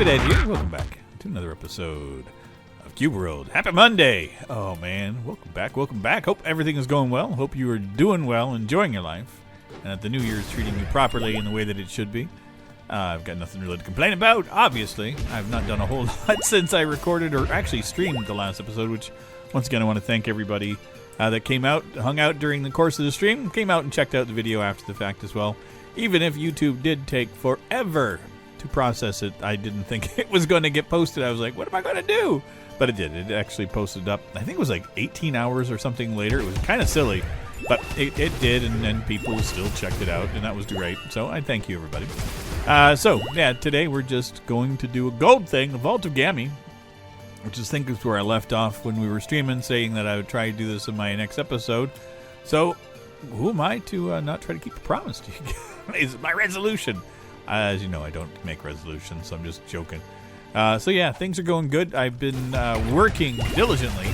Rivet here. Welcome back to another episode of Cube World. Happy Monday! Oh man, welcome back, welcome back. Hope everything is going well. Hope you are doing well, enjoying your life, and that the new year is treating you properly in the way that it should be. I've got nothing really to complain about, obviously. I've not done a whole lot since I recorded or actually streamed the last episode, which, once again, I want to thank everybody that came out, hung out during the course of the stream, came out and checked out the video after the fact as well. Even if YouTube did take forever to process it, I didn't think it was going to get posted. I was like, what am I going to do? But it did. It actually posted up, I think it was like 18 hours or something later. It was kind of silly, but it did, and then people still checked it out, and that was great. So I thank you, everybody. So, yeah, today we're just going to do a gold thing, a Vault of Gammy, which I think is where I left off when we were streaming, saying that I would try to do this in my next episode. So, who am I to not try to keep a promise to you guys? It's my resolution. As you know, I don't make resolutions, so I'm just joking. So yeah, things are going good. I've been working diligently.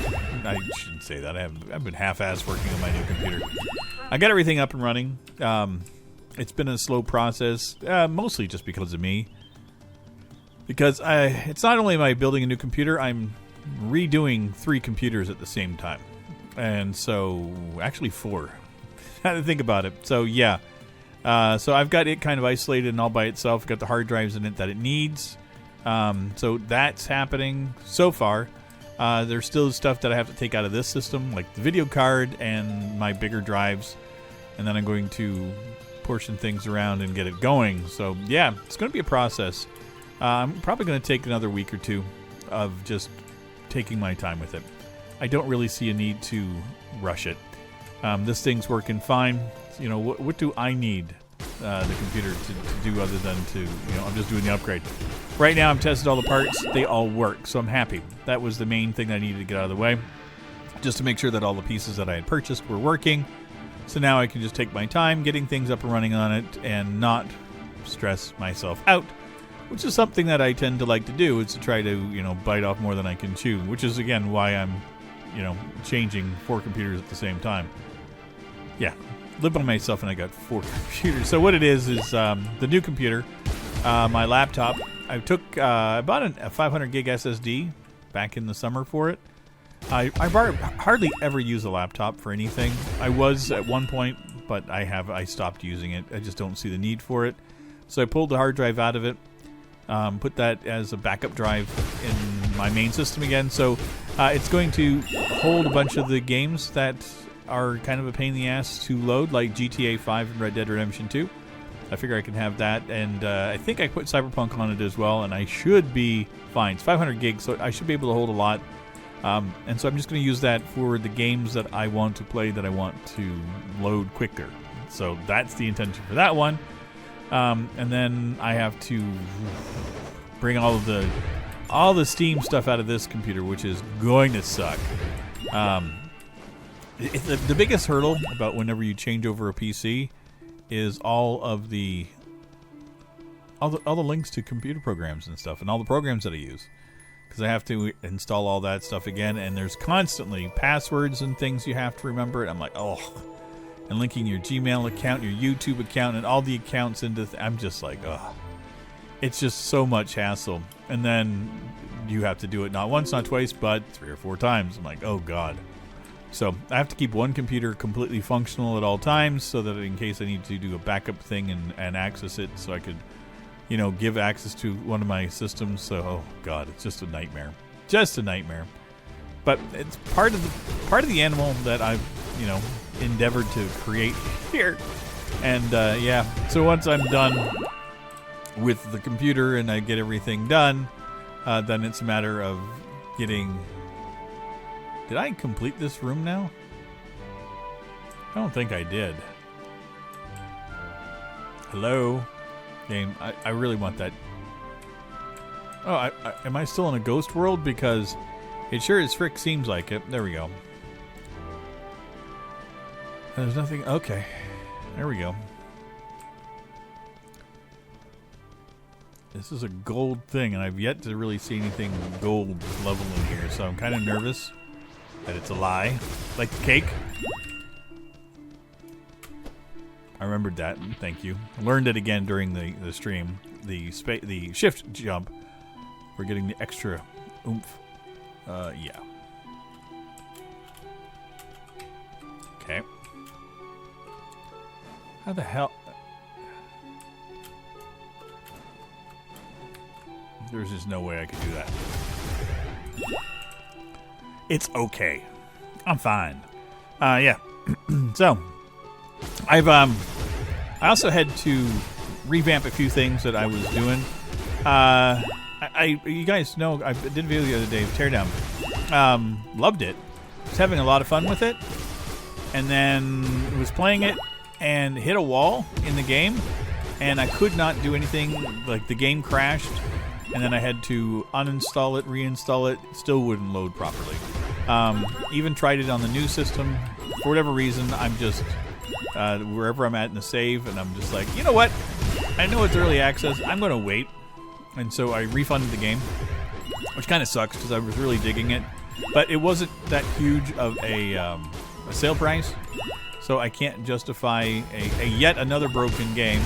I shouldn't say that. I've been half-assed working on my new computer. I got everything up and running. It's been a slow process, mostly just because of me. Because it's not only am I building a new computer, I'm redoing 3 computers at the same time. And so, actually 4. I had to think about it. So yeah. So I've got it kind of isolated and all by itself. I've got the hard drives in it that it needs. So that's happening so far. There's still stuff that I have to take out of this system, like the video card and my bigger drives. And then I'm going to portion things around and get it going. So yeah, it's going to be a process. I'm probably going to take another week or 2 of just taking my time with it. I don't really see a need to rush it. This thing's working fine. You know, what do I need the computer to do other than to, you know, I'm just doing the upgrade. Right now I'm testing all the parts. They all work, so I'm happy. That was the main thing I needed to get out of the way, just to make sure that all the pieces that I had purchased were working. So now I can just take my time getting things up and running on it and not stress myself out, which is something that I tend to like to do, is to try to, you know, bite off more than I can chew, which is, again, why I'm, you know, changing 4 computers at the same time. Yeah. Live by myself and I got 4 computers. So what it is the new computer, my laptop. I bought a 500 gig SSD back in the summer for it. I hardly ever use a laptop for anything. I was at one point, but I stopped using it. I just don't see the need for it. So I pulled the hard drive out of it, put that as a backup drive in my main system again. So it's going to hold a bunch of the games that are kind of a pain in the ass to load, like GTA 5 and Red Dead Redemption 2. I figure I can have that, and I think I put Cyberpunk on it as well, and I should be fine. It's 500 gigs, so I should be able to hold a lot. And so I'm just going to use that for the games that I want to play, that I want to load quicker. So that's the intention for that one. And then I have to bring all the Steam stuff out of this computer, which is going to suck. The biggest hurdle about whenever you change over a PC is all the links to computer programs and stuff, and all the programs that I use, because I have to install all that stuff again, and there's constantly passwords and things you have to remember. And I'm like, oh, and linking your Gmail account, your YouTube account, and all the accounts into I'm just like, oh, it's just so much hassle. And then you have to do it not once, not twice, but 3 or 4 times. I'm like, oh god. So I have to keep one computer completely functional at all times, so that in case I need to do a backup thing and access it, so I could, you know, give access to one of my systems. So, oh god, it's just a nightmare. Just a nightmare. But it's part of the animal that I've, you know, endeavored to create here. And yeah, so once I'm done with the computer and I get everything done, then it's a matter of getting... Did I complete this room now? I don't think I did. Hello? Game, I really want that. Oh, am I still in a ghost world? Because it sure as frick seems like it. There we go. There's nothing... Okay. There we go. This is a gold thing, and I've yet to really see anything gold level in here, so I'm kind of nervous that it's a lie. Like the cake. I remembered that. Thank you. Learned it again during the stream. The shift jump We're getting the extra oomph. Yeah. Okay. How the hell? There's just no way I could do that. It's okay. I'm fine. Yeah. So, I also had to revamp a few things that I was doing. You guys know I did a video the other day of Teardown. Loved it. Was having a lot of fun with it, and then was playing it and hit a wall in the game, and I could not do anything. Like the game crashed, and then I had to uninstall it, reinstall it. Still wouldn't load properly. Even tried it on the new system. For whatever reason, I'm just wherever I'm at in the save, and I'm just like, you know what? I know it's early access. I'm going to wait. And so I refunded the game, which kind of sucks because I was really digging it. But it wasn't that huge of a sale price, so I can't justify a yet another broken game.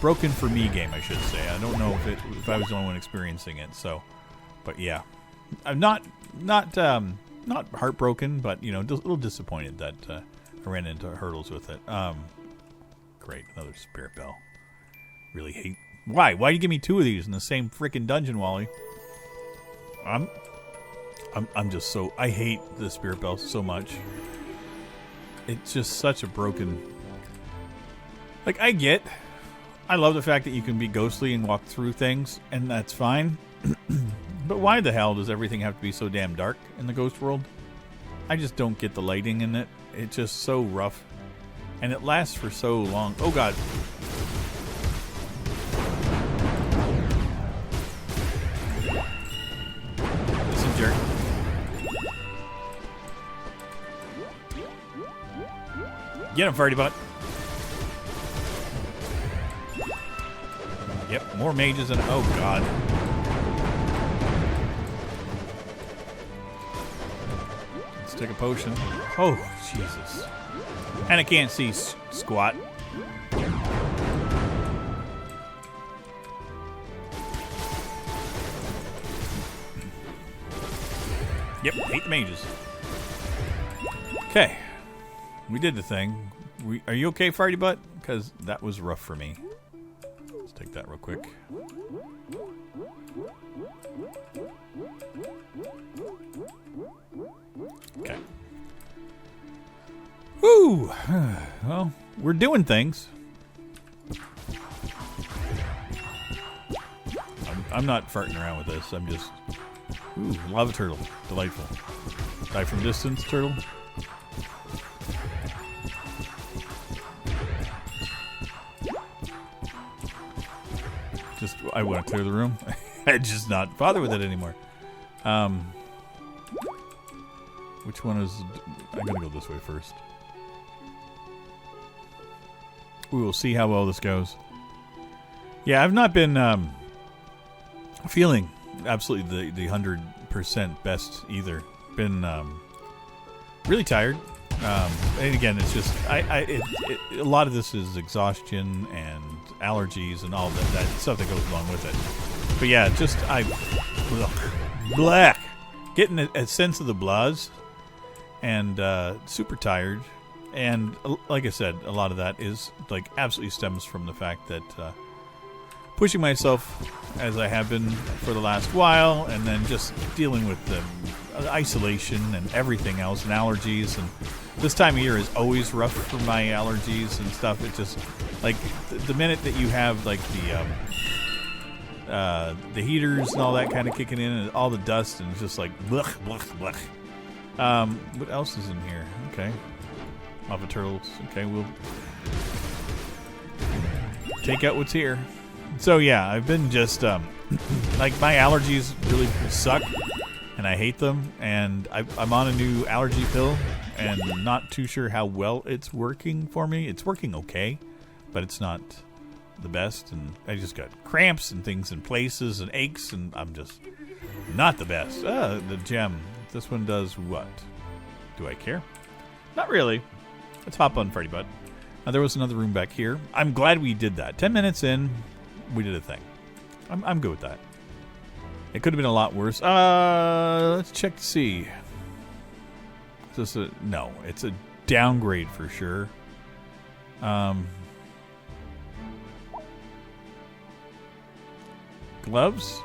Broken for me game, I should say. I don't know if I was the only one experiencing it. So, but yeah, I'm not heartbroken, but a little disappointed that I ran into hurdles with it. Great, another spirit bell. Really hate. Why? Why do you give me two of these in the same freaking dungeon, Wally? I'm just so... I hate the spirit bell so much. It's just such a broken... Like, I love the fact that you can be ghostly and walk through things, and that's fine. But why the hell does everything have to be so damn dark in the ghost world? I just don't get the lighting in it. It's just so rough. And it lasts for so long. Oh, God. Listen, jerk. Get him, farty butt. Yep, more mages and... Oh, God. Let's take a potion. Oh, Jesus. And I can't see squat. Yep, hate the mages. Okay. We did the thing. Are you okay, farty butt? Because that was rough for me. Let's take that real quick. Okay. Woo! Well, we're doing things. I'm not farting around with this. I'm just... Ooh, lava turtle. Delightful. Die from distance, turtle. I want to clear the room. I just not bother with it anymore. Which one is... I'm going to go this way first. We will see how well this goes. Yeah, I've not been feeling absolutely the 100% best either. Been really tired. And again, it's just... a lot of this is exhaustion and allergies and all that stuff that goes along with it. But yeah, just black, getting a sense of the blahs, and super tired. And like I said, a lot of that is like absolutely stems from the fact that pushing myself as I have been for the last while, and then just dealing with the isolation and everything else and allergies. And this time of year is always rough for my allergies and stuff. It just like the minute that you have like the heaters and all that kind of kicking in, and all the dust, and it's just like blech, blech, blech. What else is in here? Okay, lava turtles. Okay, we'll take out what's here. So yeah, I've been just like my allergies really suck, and I hate them. And I'm on a new allergy pill, and not too sure how well it's working for me. It's working okay, but it's not the best. And I just got cramps and things in places and aches, and I'm just not the best. The gem. This one does what? Do I care? Not really. Let's hop on Freddy Butt. There was another room back here. I'm glad we did that. 10 minutes in, we did a thing. I'm good with that. It could have been a lot worse. Let's check to see. Is this no, it's a downgrade for sure. Gloves?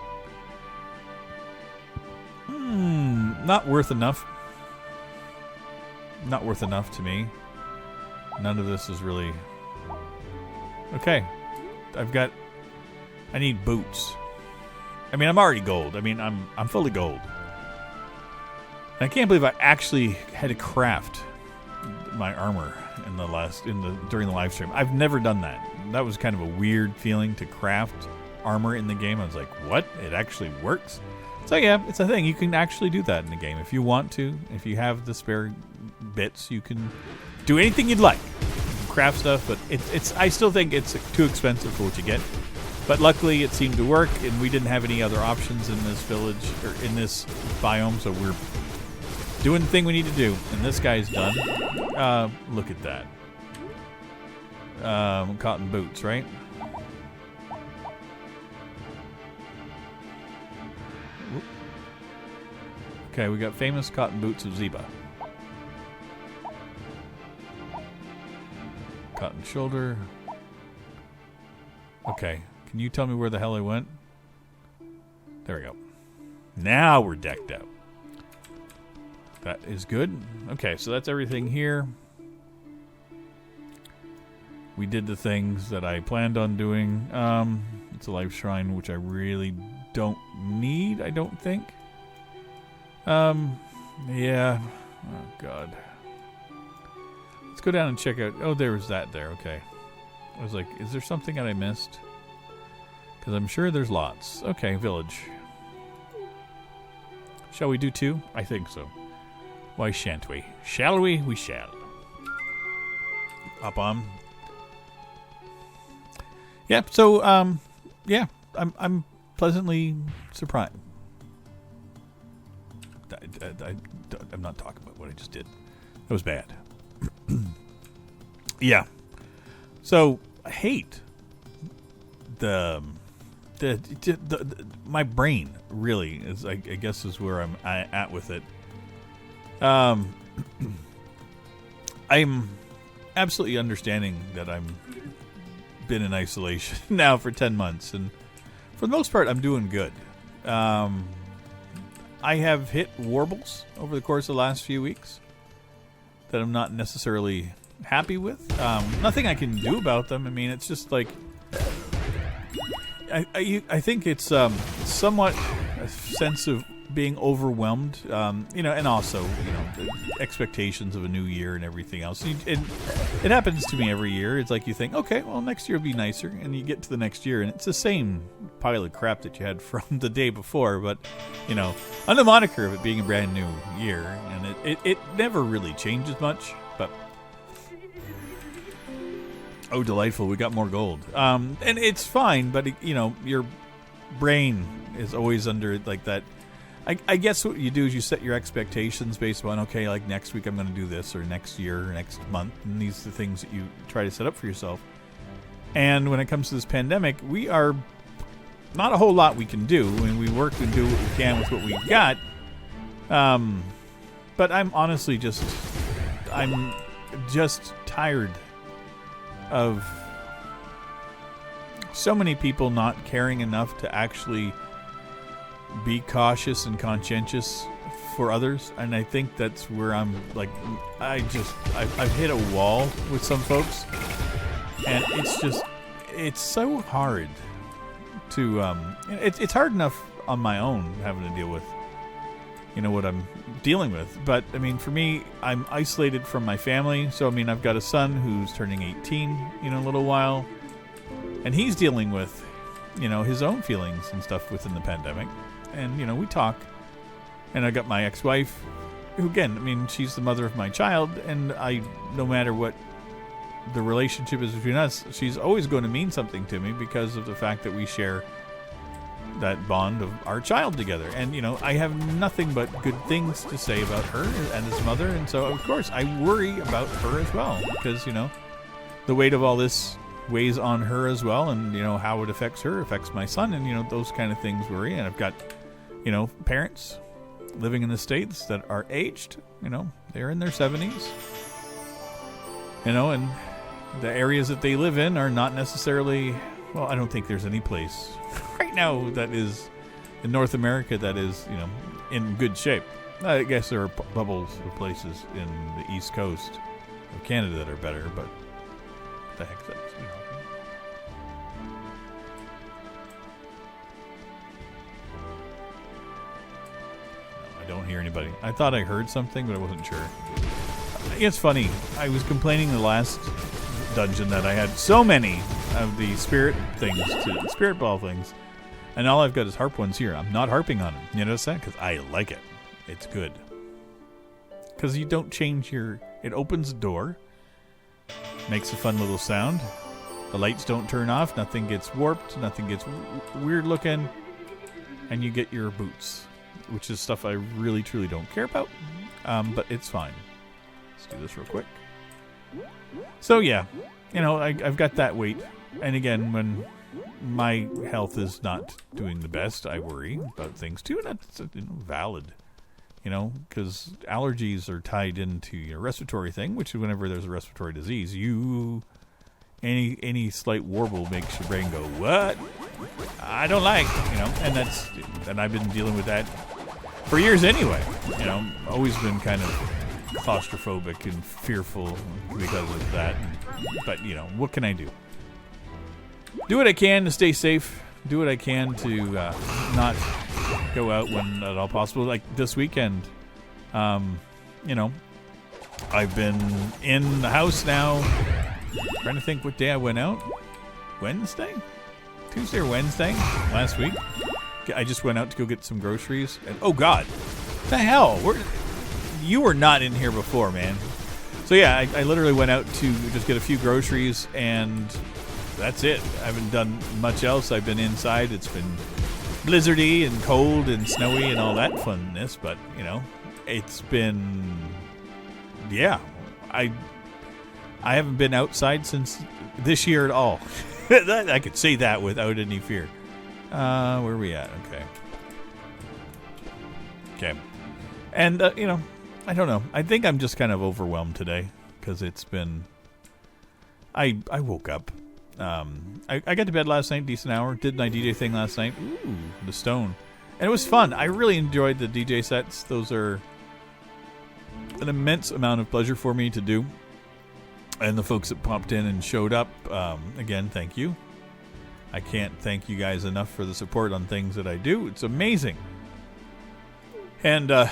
Not worth enough. Not worth enough to me. None of this is really... Okay. I need boots. I mean, I'm already gold. I mean, I'm fully gold. And I can't believe I actually had to craft my armor during the live stream. I've never done that. That was kind of a weird feeling to craft armor in the game. I was like, what? It actually works? So yeah, it's a thing. You can actually do that in the game if you want to. If you have the spare bits, you can do anything you'd like. Craft stuff, but I still think it's too expensive for what you get. But luckily, it seemed to work, and we didn't have any other options in this village or in this biome, so we're doing the thing we need to do. And this guy's done. Look at that. Cotton boots, right? Okay, we got famous cotton boots of Zeba. Cotton shoulder. Okay, can you tell me where the hell I went? There we go. Now we're decked out. That is good. Okay, so that's everything here. We did the things that I planned on doing. It's a life shrine, which I really don't need, I don't think. Yeah. Oh, God. Let's go down and check out... Oh, there was that there. Okay. I was like, is there something that I missed? Because I'm sure there's lots. Okay, village. Shall we do 2? I think so. Why shan't we? Shall we? We shall. Up on. Yeah, so, yeah. I'm pleasantly surprised. I'm not talking about what I just did. That was bad. Yeah. So I hate my brain really is. I guess is where I'm at with it. I'm absolutely understanding that I'm been in isolation now for 10 months, and for the most part, I'm doing good. I have hit warbles over the course of the last few weeks that I'm not necessarily happy with. Nothing I can do about them. I mean, it's just like I think it's somewhat a sense of being overwhelmed, and also, the expectations of a new year and everything else. It happens to me every year. It's like you think, okay, well, next year will be nicer, and you get to the next year, and it's the same pile of crap that you had from the day before, but, on the moniker of it being a brand new year, and it never really changes much, but... Oh, delightful, we got more gold. And it's fine, but, your brain is always under, like, that... I guess what you do is you set your expectations based on, okay, like next week I'm going to do this, or next year, or next month, and these are the things that you try to set up for yourself. And when it comes to this pandemic, we are not a whole lot we can do. I mean, we work and do what we can with what we've got. But I'm honestly I'm just tired of so many people not caring enough to actually be cautious and conscientious for others, and I think that's where I'm like, I've hit a wall with some folks, and it's so hard to it's hard enough on my own having to deal with what I'm dealing with, but I mean, for me, I'm isolated from my family, so I mean, I've got a son who's turning 18 in a little while, and he's dealing with his own feelings and stuff within the pandemic. And, we talk. And I got my ex-wife, who, again, I mean, she's the mother of my child. And no matter what the relationship is between us, she's always going to mean something to me because of the fact that we share that bond of our child together. And, I have nothing but good things to say about her and his mother. And so, of course, I worry about her as well. Because, the weight of all this weighs on her as well, and how it affects her, affects my son, and those kind of things worry. And I've got parents living in the States that are aged. They're in their 70s. And the areas that they live in are not necessarily, well, I don't think there's any place right now that is in North America that is, in good shape. I guess there are bubbles of places in the East Coast of Canada that are better, but what the heck that's, No, I don't hear anybody. I thought I heard something, but I wasn't sure. It's funny. I was complaining the last dungeon that I had so many of the spirit ball things, and all I've got is harp ones here. I'm not harping on them. You notice that? Because I like it. It's good. Because you don't change it opens the door, makes a fun little sound. The lights don't turn off, nothing gets warped, nothing gets weird looking, and you get your boots, which is stuff I really, truly don't care about, but it's fine. Let's do this real quick. So yeah, I've got that weight, and again, when my health is not doing the best, I worry about things too, and that's valid. Because allergies are tied into your respiratory thing, which is whenever there's a respiratory disease, any slight warble makes your brain go, what? I don't like, and I've been dealing with that for years anyway. Always been kind of claustrophobic and fearful because of that. But, what can I do? Do what I can to stay safe. Do what I can to not go out when at all possible. Like this weekend, I've been in the house now. Trying to think what day I went out. Wednesday? Tuesday or Wednesday last week. I just went out to go get some groceries. And, oh, God. What the hell? You were not in here before, man. So, yeah, I literally went out to just get a few groceries, and that's it. I haven't done much else. I've been inside. It's been blizzardy and cold and snowy and all that funness, but, it's been, yeah. I haven't been outside since this year at all. I could say that without any fear. Where are we at? Okay. And, I don't know. I think I'm just kind of overwhelmed today because it's been, I woke up. I got to bed last night, decent hour. Did my DJ thing last night. Ooh, the stone. And it was fun. I really enjoyed the DJ sets. Those are an immense amount of pleasure for me to do. And the folks that popped in and showed up, again, thank you. I can't thank you guys enough for the support on things that I do. It's amazing. And, I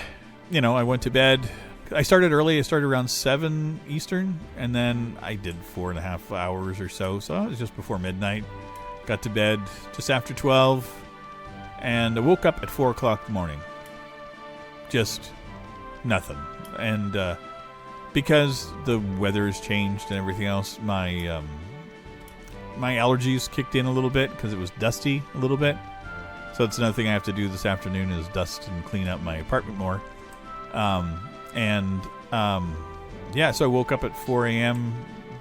went to bed. I started early. I started around 7 Eastern, and then I did 4.5 hours or so. So it was just before midnight. Got to bed just after 12, and I woke up at 4 o'clock in the morning. Just nothing. And because the weather has changed and everything else, my allergies kicked in a little bit because it was dusty a little bit. So it's another thing I have to do this afternoon is dust and clean up my apartment more. So I woke up at 4 a.m.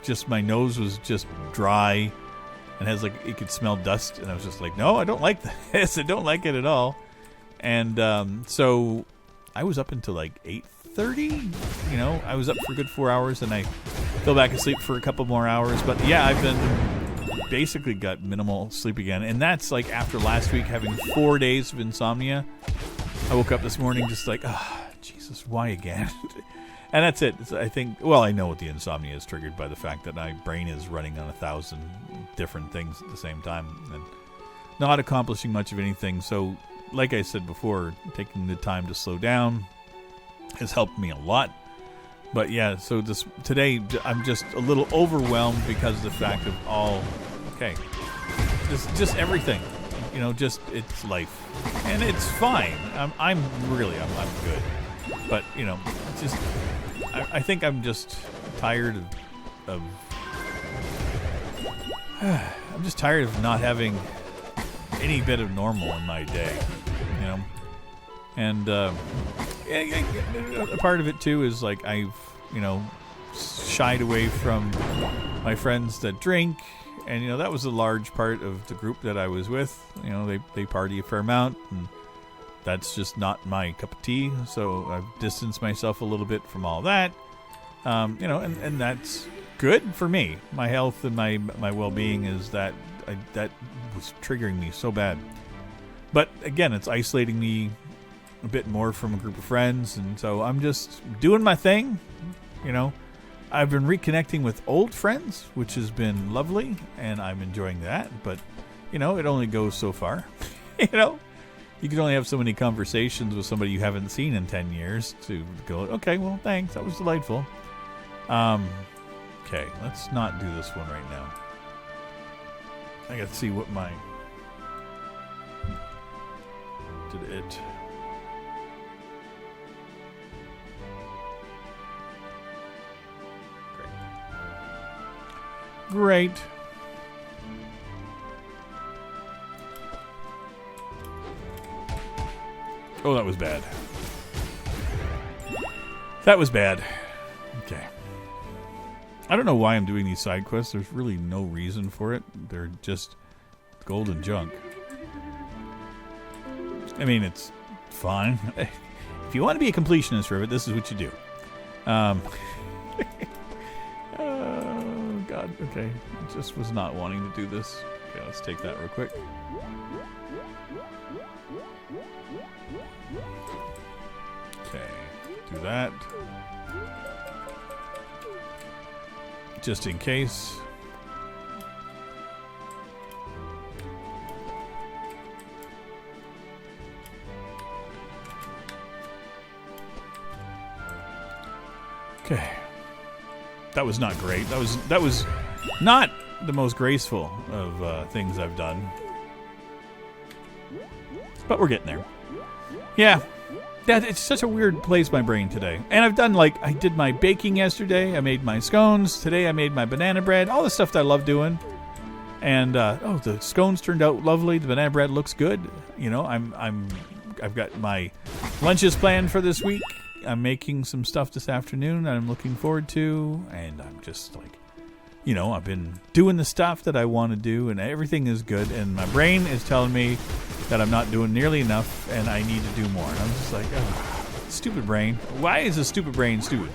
Just my nose was just dry and has it could smell dust. And I was just like, no, I don't like this. I don't like it at all. And so I was up until 8:30. I was up for a good 4 hours, and I fell back asleep for a couple more hours. But yeah, I've been basically got minimal sleep again. And that's after last week having 4 days of insomnia. I woke up this morning just Jesus, why again? And that's it. I think, I know what the insomnia is triggered by the fact that my brain is running on 1,000 different things at the same time and not accomplishing much of anything. So, like I said before, taking the time to slow down has helped me a lot. But yeah, so today I'm just a little overwhelmed because of the fact of just everything. It's life. And it's fine. I'm good. But, it's just, I think I'm just tired of I'm just tired of not having any bit of normal in my day, And, a part of it, too, is, I've, shied away from my friends that drink. And, that was a large part of the group that I was with. They party a fair amount. And that's just not my cup of tea. So I've distanced myself a little bit from all that. You know, and that's good for me. My health and my well-being is that was triggering me so bad. But again, it's isolating me a bit more from a group of friends, and so I'm just doing my thing. You know, I've been reconnecting with old friends, which has been lovely, and I'm enjoying that. But you know, it only goes so far. You know, you can only have so many conversations with somebody you haven't seen in 10 years to go, okay, well, thanks, that was delightful. Okay, let's not do this one right now. I gotta see what my... Did it... Great. Oh, that was bad. That was bad. Okay. I don't know why I'm doing these side quests. There's really no reason for it. They're just golden junk. I mean, it's fine. If you want to be a completionist, Rivet, this is what you do. Oh, God. Okay. I just was not wanting to do this. Okay, let's take that real quick. Okay. Do that. Just in case. Okay. That was not great. That was not the most graceful of things I've done. But we're getting there. Yeah. It's such a weird place, my brain, today. And I've done, like, I did my baking yesterday. I made my scones. Today I made my banana bread. All the stuff that I love doing. And, oh, the scones turned out lovely. The banana bread looks good. You know, I've got my lunches planned for this week. I'm making some stuff this afternoon that I'm looking forward to. And I'm just, like, you know, I've been doing the stuff that I want to do. And everything is good. And my brain is telling me that I'm not doing nearly enough, and I need to do more. And I'm just like, oh, stupid brain. Why is a stupid brain stupid?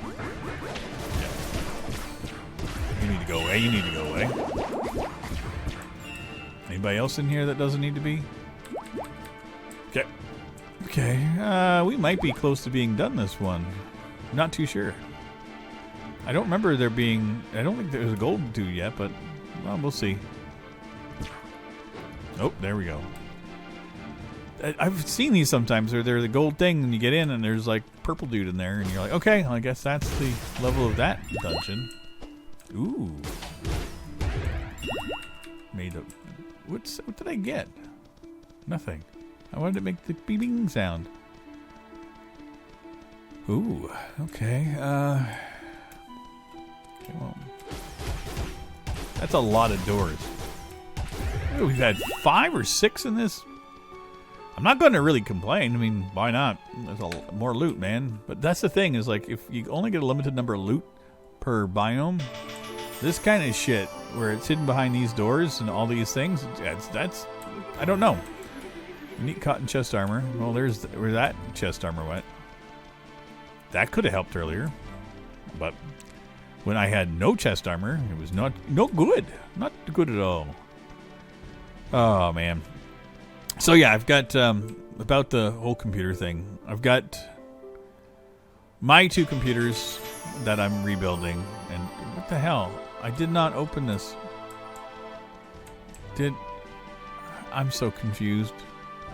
You need to go away. You need to go away. Anybody else in here that doesn't need to be? Okay. Okay. We might be close to being done this one. Not too sure. I don't remember there being... I don't think there's a golden tooth yet, but well, we'll see. Oh, there we go. I've seen these sometimes where they're the gold thing and you get in and there's like purple dude in there and you're like, okay, well, I guess that's the level of that dungeon. Ooh. Made up. What did I get? Nothing. I wanted to make the beeping sound. Ooh. Okay. Okay, well, that's a lot of doors. Ooh, we've had 5 or 6 in this. I'm not going to really complain. I mean, why not? There's more loot, man. But that's the thing is, like, if you only get a limited number of loot per biome, this kind of shit where it's hidden behind these doors and all these things, that's I don't know. Neat cotton chest armor. Well, there's where that chest armor went. That could have helped earlier, but when I had no chest armor, it was no good. Not good at all. Oh man. So yeah, I've got about the whole computer thing. I've got my 2 computers that I'm rebuilding, and what the hell? I did not open this. I'm so confused.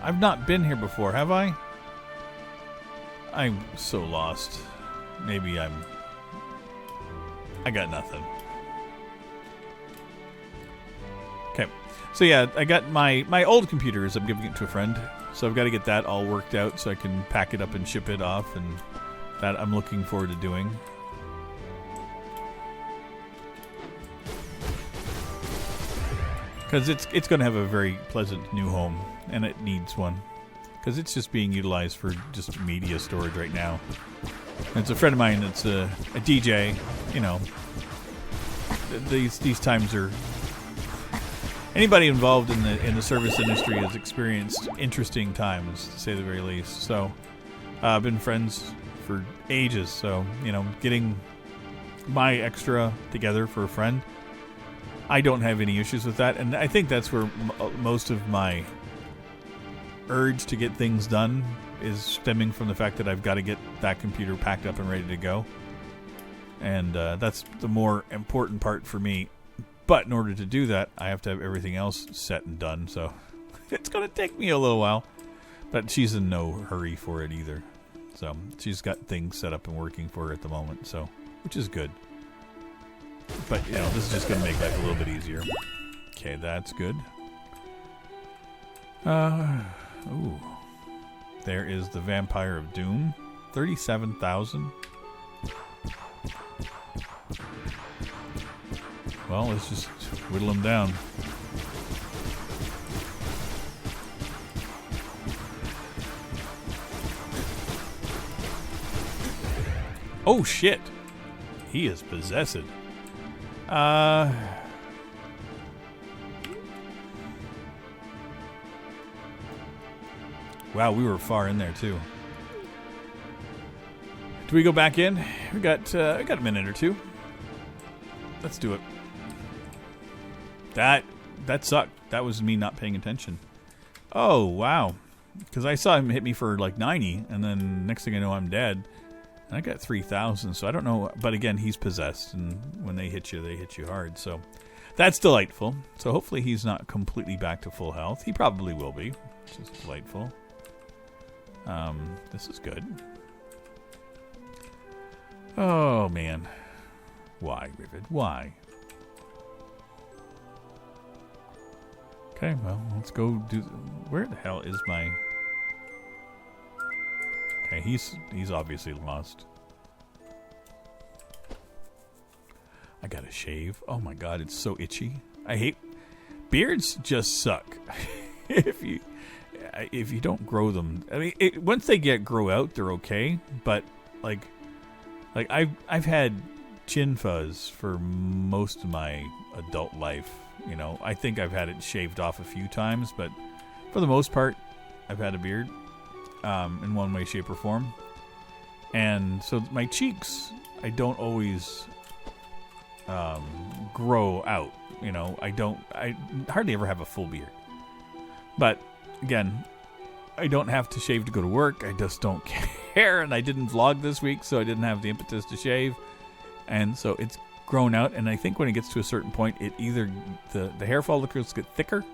I've not been here before, have I? I'm so lost. Maybe I got nothing. Okay. So yeah, I got my old computers. I'm giving it to a friend. So I've got to get that all worked out so I can pack it up and ship it off, and that I'm looking forward to doing. Because it's going to have a very pleasant new home, and it needs one. Because it's just being utilized for just media storage right now. And it's a friend of mine that's a DJ. You know, these times are anybody involved in the service industry has experienced interesting times, to say the very least. So I've been friends for ages. So, you know, getting my extra together for a friend, I don't have any issues with that. And I think that's where most of my urge to get things done is stemming from the fact that I've got to get that computer packed up and ready to go. And that's the more important part for me. But in order to do that, I have to have everything else set and done. So it's going to take me a little while. But she's in no hurry for it either. So she's got things set up and working for her at the moment. So, which is good. But, you know, this is just going to make life a little bit easier. Okay, that's good. Ooh. There is the Vampire of Doom. 37,000. Well, let's just whittle them down. Oh, shit. He is possessed. Wow, we were far in there, too. Do we go back in? We got a minute or two. Let's do it. That sucked. That was me not paying attention. Oh, wow. Because I saw him hit me for like 90, and then next thing I know, I'm dead. And I got 3,000, so I don't know. But again, he's possessed, and when they hit you hard. So that's delightful. So hopefully he's not completely back to full health. He probably will be, which is delightful. This is good. Oh, man. Why, Rivet? Why? Okay, well, let's go do... Where the hell is my... Okay, he's obviously lost. I gotta shave. Oh my god, it's so itchy. I hate... Beards just suck. if you don't grow them... I mean, once they grow out, they're okay. But, like I've had chin fuzz for most of my adult life. You know, I think I've had it shaved off a few times, but for the most part, I've had a beard in one way, shape, or form. And so my cheeks, I don't always grow out. You know, I hardly ever have a full beard. But again, I don't have to shave to go to work. I just don't care. And I didn't vlog this week, so I didn't have the impetus to shave. And so it's grown out, and I think when it gets to a certain point, it either the hair follicles get thicker,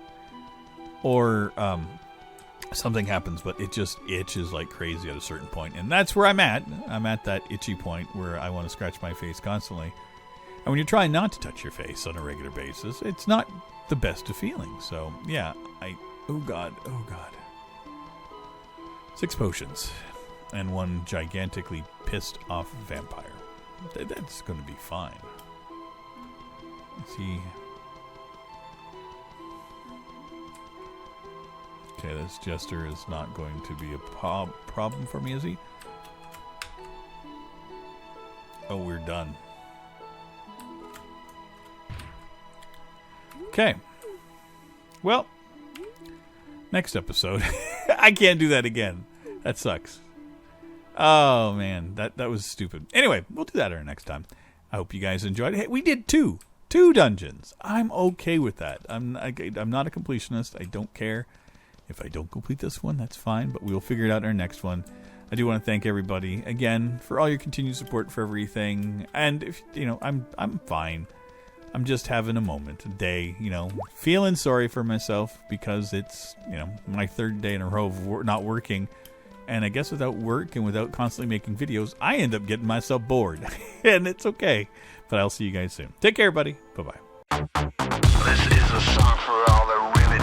or something happens, but it just itches like crazy at a certain point, and that's where I'm at. I'm at that itchy point where I want to scratch my face constantly. And when you're trying not to touch your face on a regular basis, it's not the best of feelings. So yeah, oh god, 6 potions and one gigantically pissed off vampire. That's going to be fine. Let's see. Okay, this jester is not going to be a problem for me, is he? Oh, we're done. Okay. Well, next episode. I can't do that again. That sucks. Oh, man. That was stupid. Anyway, we'll do that our next time. I hope you guys enjoyed it. Hey, we did two dungeons. I'm okay with that. I'm not a completionist. I don't care. If I don't complete this one, that's fine, but we'll figure it out in our next one. I do want to thank everybody again for all your continued support for everything. And if I'm fine. I'm just having a moment, a day, feeling sorry for myself because it's, my 3rd day in a row of not working. And I guess without work and without constantly making videos, I end up getting myself bored. And it's okay. But I'll see you guys soon. Take care, everybody. Bye-bye. This is a song for all the Rivet